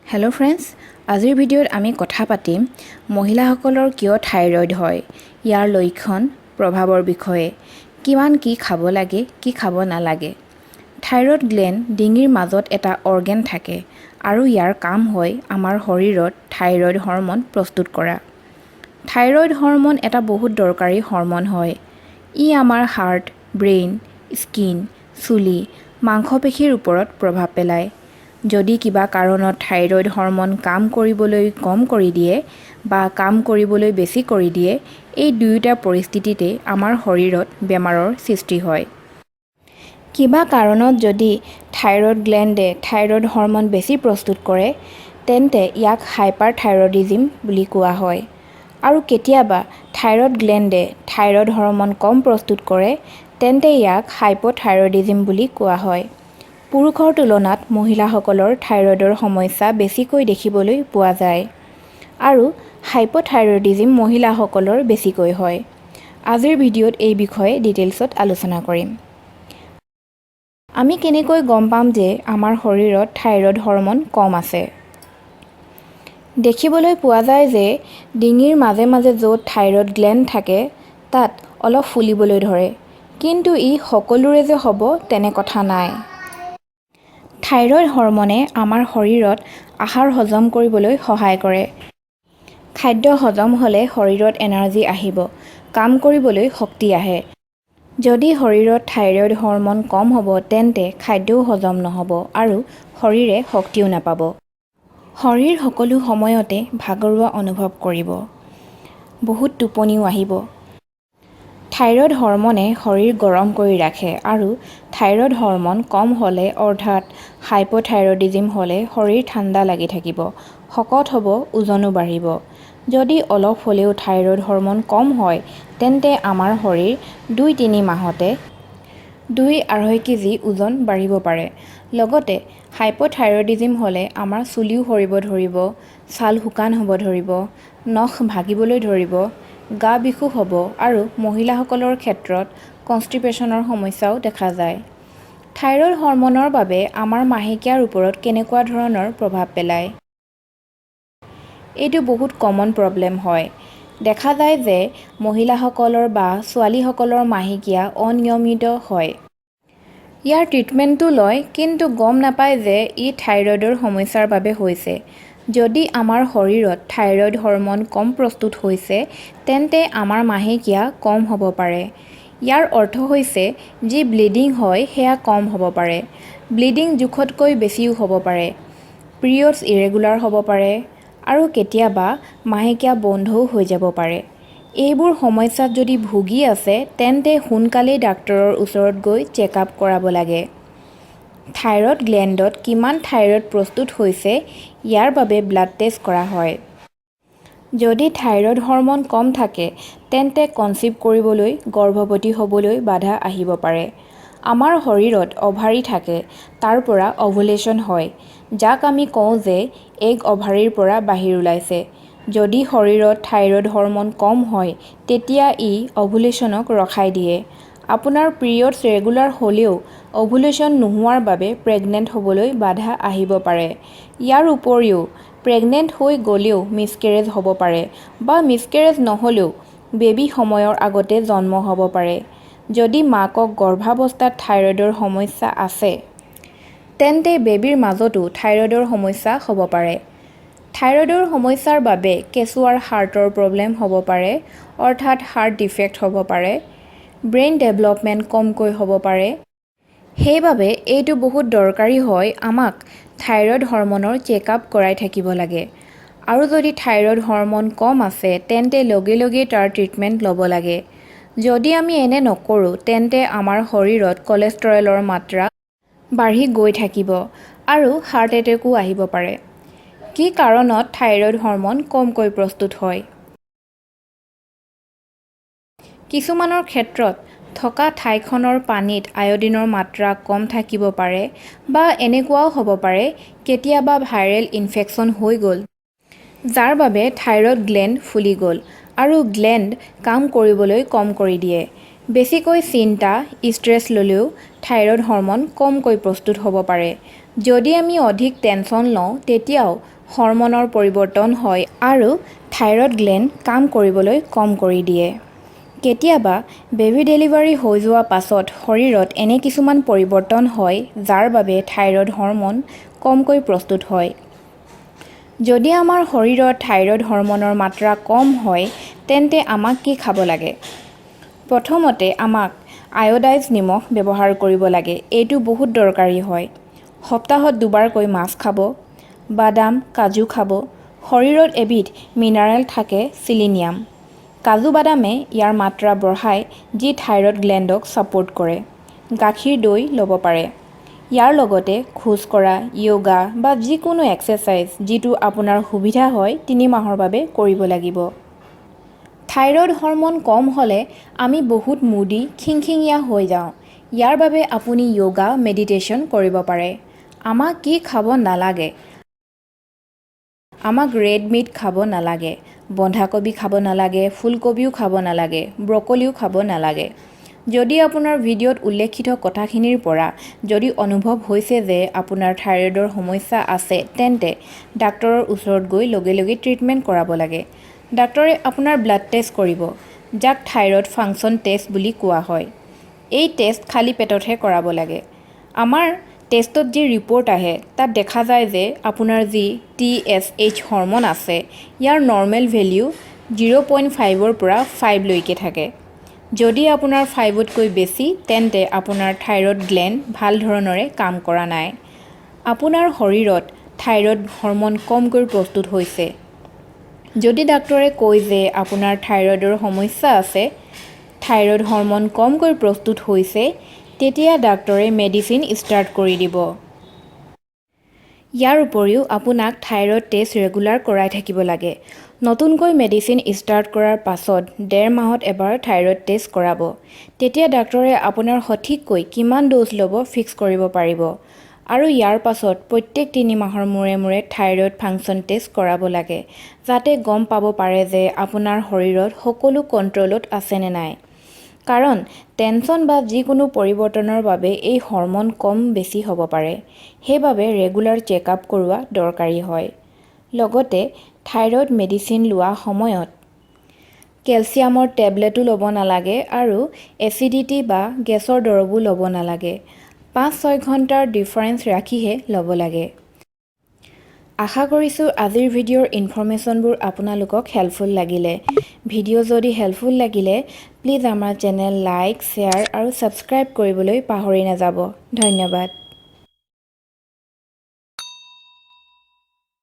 Hello' friends, আজিৰ ভিডিঅ'ত আমি কথা পাতিম মহিলাসকলৰ কিয় থাইৰয়ড হয়, ইয়াৰ লক্ষণ, প্ৰভাৱৰ বিষয়ে, কিমান কি খাব লাগে, কি খাব নালাগে। থাইৰয়ড গ্লেণ্ড ডিঙিৰ মাজত এটা অৰ্গেন থাকে আৰু ইয়াৰ কাম হয় আমাৰ শৰীৰত থাইৰয়ড হৰম'ন প্ৰস্তুত কৰা। থাইৰয়ড হৰম'ন এটা বহুত দৰকাৰী হৰম'ন হয়। ই আমাৰ হাৰ্ট, ব্ৰেইন, স্কিন, চুলি, মাংসপেশীৰ ওপৰত প্ৰভাৱ পেলায়। যদি কিবা কাৰণত থাইৰয়ড হৰম'ন কাম কৰিবলৈ কম কৰি দিয়ে বা কাম কৰিবলৈ বেছি কৰি দিয়ে, এই দুয়োটা পৰিস্থিতিতে আমাৰ শৰীৰত বেমাৰৰ সৃষ্টি হয়। কিবা কাৰণত যদি থাইৰয়ড গ্লেণ্ডে থাইৰয়ড হৰম'ন বেছি প্ৰস্তুত কৰে, তেন্তে ইয়াক হাইপাৰথাইৰয়ডিজম বুলি কোৱা হয়। আৰু কেতিয়াবা থাইৰয়ড গ্লেণ্ডে থাইৰয়ড হৰম'ন কম প্ৰস্তুত কৰে, তেন্তে ইয়াক হাইপ'থাইৰয়ডিজম বুলি কোৱা হয়। পুৰুষৰ তুলনাত মহিলাসকলৰ থাইৰয়ডৰ সমস্যা বেছিকৈ দেখিবলৈ পোৱা যায় আৰু হাইপ'থাইৰয়ডিজম মহিলাসকলৰ বেছিকৈ হয়। আজিৰ ভিডিঅ'ত এই বিষয়ে ডিটেইলছত আলোচনা কৰিম। আমি কেনেকৈ গম পাম যে আমাৰ শৰীৰত থাইৰয়ড হৰম'ন কম আছে? দেখিবলৈ পোৱা যায় যে ডিঙিৰ মাজে মাজে য'ত থাইৰয়ড গ্লেণ্ড থাকে, তাত অলপ ফুলিবলৈ ধৰে। কিন্তু ই সকলোৰে যে হ'ব তেনে কথা নাই। থাইৰয়ড হৰম'নে আমাৰ শৰীৰত আহাৰ হজম কৰিবলৈ সহায় কৰে। খাদ্য হজম হ'লে শৰীৰত এনাৰ্জি আহিব, কাম কৰিবলৈ শক্তি আহে। যদি শৰীৰত থাইৰয়ড হৰম'ন কম হ'ব, তেন্তে খাদ্যও হজম নহ'ব আৰু শৰীৰে শক্তিও নাপাব। শৰীৰ সকলো সময়তে ভাগৰুৱা অনুভৱ কৰিব। বহুত টোপনিও আহিব। থাইৰয়ড হৰম'নে শৰীৰ গৰম কৰি ৰাখে আৰু থাইৰয়ড হৰম'ন কম হ'লে অৰ্থাৎ হাইপ'থাইৰয়ডিজম হ'লে শৰীৰ ঠাণ্ডা লাগি থাকিব, শকত হ'ব, ওজনো বাঢ়িব। যদি অলপ হ'লেও থাইৰয়ড হৰম'ন কম হয়, তেন্তে আমাৰ শৰীৰ ২-৩ মাহতে ২-২.৫ কেজি ওজন বাঢ়িব পাৰে। লগতে হাইপ'থাইৰয়ডিজম হ'লে আমাৰ চুলিও সৰিব ধৰিব, ছাল শুকান হ'ব ধৰিব, নখ ভাগিবলৈ ধৰিব, গা বিষো হ'ব আৰু মহিলাসকলৰ ক্ষেত্ৰত কনষ্টিপেশ্যনৰ সমস্যাও দেখা যায়। থাইৰয়ড হৰম'নৰ বাবে আমাৰ মাহেকীয়াৰ ওপৰত কেনেকুৱা ধৰণৰ প্ৰভাৱ পেলায়? এইটো বহুত কমন প্ৰব্লেম হয়। দেখা যায় যে মহিলাসকলৰ বা ছোৱালীসকলৰ মাহেকীয়া অনিয়মিত হয়। ইয়াৰ ট্ৰিটমেণ্টটো লয়, কিন্তু গম নাপায় যে ই থাইৰয়ডৰ সমস্যাৰ বাবে হৈছে। যদি আমাৰ শৰীৰত থাইৰয়ড হৰম'ন কম প্ৰস্তুত হৈছে, তেন্তে আমাৰ মাহেকীয়া কম হ'ব পাৰে। ইয়াৰ অৰ্থ হৈছে যি ব্লিডিং হয় সেয়া কম হ'ব পাৰে। ব্লিডিং জোখতকৈ বেছিও হ'ব পাৰে। পিৰিয়ডছ ইৰেগুলাৰ হ'ব পাৰে আৰু কেতিয়াবা মাহেকীয়া বন্ধও হৈ যাব পাৰে। এইবোৰ সমস্যাত যদি ভুগি আছে, তেন্তে সোনকালেই ডাক্তৰৰ ওচৰত গৈ চেকআপ কৰাব লাগে। থাইৰয়ড গ্লেণ্ডত কিমান থাইৰয়ড প্ৰস্তুত হৈছে ইয়াৰ বাবে ব্লাড টেষ্ট কৰা হয়। যদি থাইৰয়ড হৰম'ন কম থাকে, তেন্তে কনচিভ কৰিবলৈ, গৰ্ভৱতী হ'বলৈ বাধা আহিব পাৰে। আমাৰ শৰীৰত অভাৰী থাকে, তাৰ পৰা অভুলেশ্যন হয়, যাক আমি কওঁ যে এগ অভাৰীৰ পৰা বাহিৰ ওলাইছে। যদি শৰীৰত থাইৰয়ড হৰম'ন কম হয়, তেতিয়া ই অভুলেশ্যনক ৰখাই দিয়ে। আপোনাৰ পিৰিয়ডছ ৰেগুলাৰ হ'লেও অভুলেশ্যন নোহোৱাৰ বাবে প্ৰেগনেণ্ট হ'বলৈ বাধা আহিব পাৰে। ইয়াৰ উপৰিও প্ৰেগনেণ্ট হৈ গ'লেও মিছকেৰেজ হ'ব পাৰে বা মিছকেৰেজ নহ'লেও বেবী সময়ৰ আগতে জন্ম হ'ব পাৰে। যদি মাকক গৰ্ভাৱস্থাত থাইৰয়ডৰ সমস্যা আছে, তেন্তে বেবীৰ মাজতো থাইৰয়ডৰ সমস্যা হ'ব পাৰে। থাইৰয়ডৰ সমস্যাৰ বাবে কেঁচুৱাৰ হাৰ্টৰ প্ৰব্লেম হ'ব পাৰে, অৰ্থাৎ হাৰ্ট ডিফেক্ট হ'ব পাৰে। ব্ৰেইন ডেভেলপমেণ্ট কমকৈ হ'ব পাৰে। সেইবাবে এইটো বহুত দৰকাৰী হয় আমাক থাইৰয়ড হৰম'নৰ চেকআপ কৰাই থাকিব লাগে। আৰু যদি থাইৰয়ড হৰম'ন কম আছে, তেন্তে লগে লগে তাৰ ট্ৰিটমেণ্ট ল'ব লাগে। যদি আমি এনে নকৰোঁ, তেন্তে আমাৰ শৰীৰত কলেষ্টৰেলৰ মাত্ৰা বাঢ়ি গৈ থাকিব আৰু হাৰ্ট এটেকো আহিব পাৰে। কি কাৰণত থাইৰয়ড হৰম'ন কমকৈ প্ৰস্তুত হয়? কিছুমানৰ ক্ষেত্ৰত থকা ঠাইখনৰ পানীত আয়ডিনৰ মাত্ৰা কম থাকিব পাৰে বা এনেকুৱাও হ'ব পাৰে কেতিয়াবা ভাইৰেল ইনফেকশ্যন হৈ গ'ল, যাৰ বাবে থাইৰয়ড গ্লেণ্ড ফুলি গ'ল আৰু গ্লেণ্ড কাম কৰিবলৈ কম কৰি দিয়ে। বেছিকৈ চিন্তা, ষ্ট্ৰেছ ল'লেও থাইৰয়ড হৰম'ন কমকৈ প্ৰস্তুত হ'ব পাৰে। যদি আমি অধিক টেনশ্যন লওঁ তেতিয়াও হৰমনৰ পৰিৱৰ্তন হয় আৰু থাইৰয়ড গ্লেণ্ড কাম কৰিবলৈ কম কৰি দিয়ে। কেতিয়াবা বেবী ডেলিভাৰী হৈ যোৱা পাছত শৰীৰত এনে কিছুমান পৰিৱৰ্তন হয় যাৰ বাবে থাইৰয়ড হৰমন কমকৈ প্ৰস্তুত হয়। যদি আমাৰ শৰীৰত থাইৰয়ড হৰমনৰ মাত্ৰা কম হয় তেন্তে আমাক কি খাব লাগে? প্ৰথমতে আমাক আয়'ডাইজ নিমখ ব্যৱহাৰ কৰিব লাগে। এইটো বহুত দৰকাৰী হয়। সপ্তাহত 2 বাৰকৈ মাছ খাব, বাদাম, কাজু খাব। শৰীৰত এবিধ মিনাৰেল থাকে চিলিনিয়াম। কাজু বাদামে ইয়াৰ মাত্ৰা বঢ়ায় যি থাইৰয়ড গ্লেণ্ডক ছাপোৰ্ট কৰে। গাখীৰ দৈ ল'ব পাৰে। ইয়াৰ লগতে খোজ কঢ়া, য়োগা বা যিকোনো এক্সাৰচাইজ যিটো আপোনাৰ সুবিধা হয় 3 মাহৰ বাবে কৰিব লাগিব। থাইৰয়ড হৰমন কম হ'লে আমি বহুত মুডি, খিংখিঙীয়া হৈ যাওঁ। ইয়াৰ বাবে আপুনি য়োগা, মেডিটেশ্যন কৰিব পাৰে। আমাক কি খাব নালাগে? আমাক ৰেড মিট খাব নালাগে, বন্ধাকবি খাব নালাগে, ফুলকবিও খাব নালাগে, ব্ৰকলিও খাব নালাগে। যদি আপোনাৰ ভিডিঅ'ত উল্লেখিত কথাখিনিৰ পৰা যদি অনুভৱ হৈছে যে আপোনাৰ থাইৰয়ডৰ সমস্যা আছে তেন্তে ডাক্তৰৰ ওচৰত গৈ লগে লগে ট্ৰিটমেণ্ট কৰাব লাগে। ডাক্তৰে আপোনাৰ ব্লাড টেষ্ট কৰিব, যাক থাইৰয়ড ফাংচন টেষ্ট বুলি কোৱা হয়। এই টেষ্ট খালী পেটতহে কৰাব লাগে। আমাৰ টেষ্টত যি ৰিপৰ্ট আহে তাত দেখা যায় যে আপোনাৰ যি TSH হৰমন আছে ইয়াৰ নৰ্মেল ভেলিউ 0.5ৰ পৰা 5 লৈকে থাকে। যদি আপোনাৰ 5তকৈ বেছি তেন্তে আপোনাৰ থাইৰয়ড গ্লেণ্ড ভাল ধৰণৰে কাম কৰা নাই। আপোনাৰ শৰীৰত থাইৰয়ড হৰমন কমকৈ প্ৰস্তুত হৈছে। যদি ডাক্তৰে কয় যে আপোনাৰ থাইৰয়ডৰ সমস্যা আছে, থাইৰয়ড হৰমন কমকৈ প্ৰস্তুত হৈছে, তেতিয়া ডাক্তৰে মেডিচিন ষ্টাৰ্ট কৰি দিব। ইয়াৰ উপৰিও আপোনাক থাইৰয়ড টেষ্ট ৰেগুলাৰ কৰাই থাকিব লাগে। নতুনকৈ মেডিচিন ষ্টাৰ্ট কৰাৰ পাছত 1.5 মাহত এবাৰ থাইৰয়ড টেষ্ট কৰাব। তেতিয়া ডাক্তৰে আপোনাৰ সঠিককৈ কিমান ড'জ ল'ব ফিক্স কৰিব পাৰিব। আৰু ইয়াৰ পাছত প্ৰত্যেক 3 মাহৰ মূৰে মূৰে থাইৰয়ড ফাংচন টেষ্ট কৰাব লাগে, যাতে গম পাব পাৰে যে আপোনাৰ শৰীৰত সকলো কণ্ট্ৰলত আছে নে নাই। কাৰণ টেনশ্যন বা যিকোনো পৰিৱৰ্তনৰ বাবে এই হৰমন কম বেছি হ'ব পাৰে। সেইবাবে ৰেগুলাৰ চেকআপ কৰোৱা দৰকাৰী হয়। লগতে থাইৰয়ড মেডিচিন লোৱা সময়ত কেলচিয়ামৰ টেবলেটো ল'ব নালাগে আৰু এচিডিটি বা গেছৰ দৰৱো ল'ব নালাগে। 5-6 ঘণ্টাৰ ডিফাৰেন্স ৰাখিহে ল'ব লাগে। আশা কৰিছোঁ আজিৰ ভিডিঅ'ৰ ইনফৰমেশ্যনবোৰ আপোনালোকক হেল্পফুল লাগিলে। ভিডিঅ' যদি হেল্পফুল লাগিলে প্লিজ আমাৰ চেনেল লাইক, শ্বেয়াৰ আৰু ছাবস্ক্ৰাইব কৰিবলৈ পাহৰি নাযাব। ধন্যবাদ।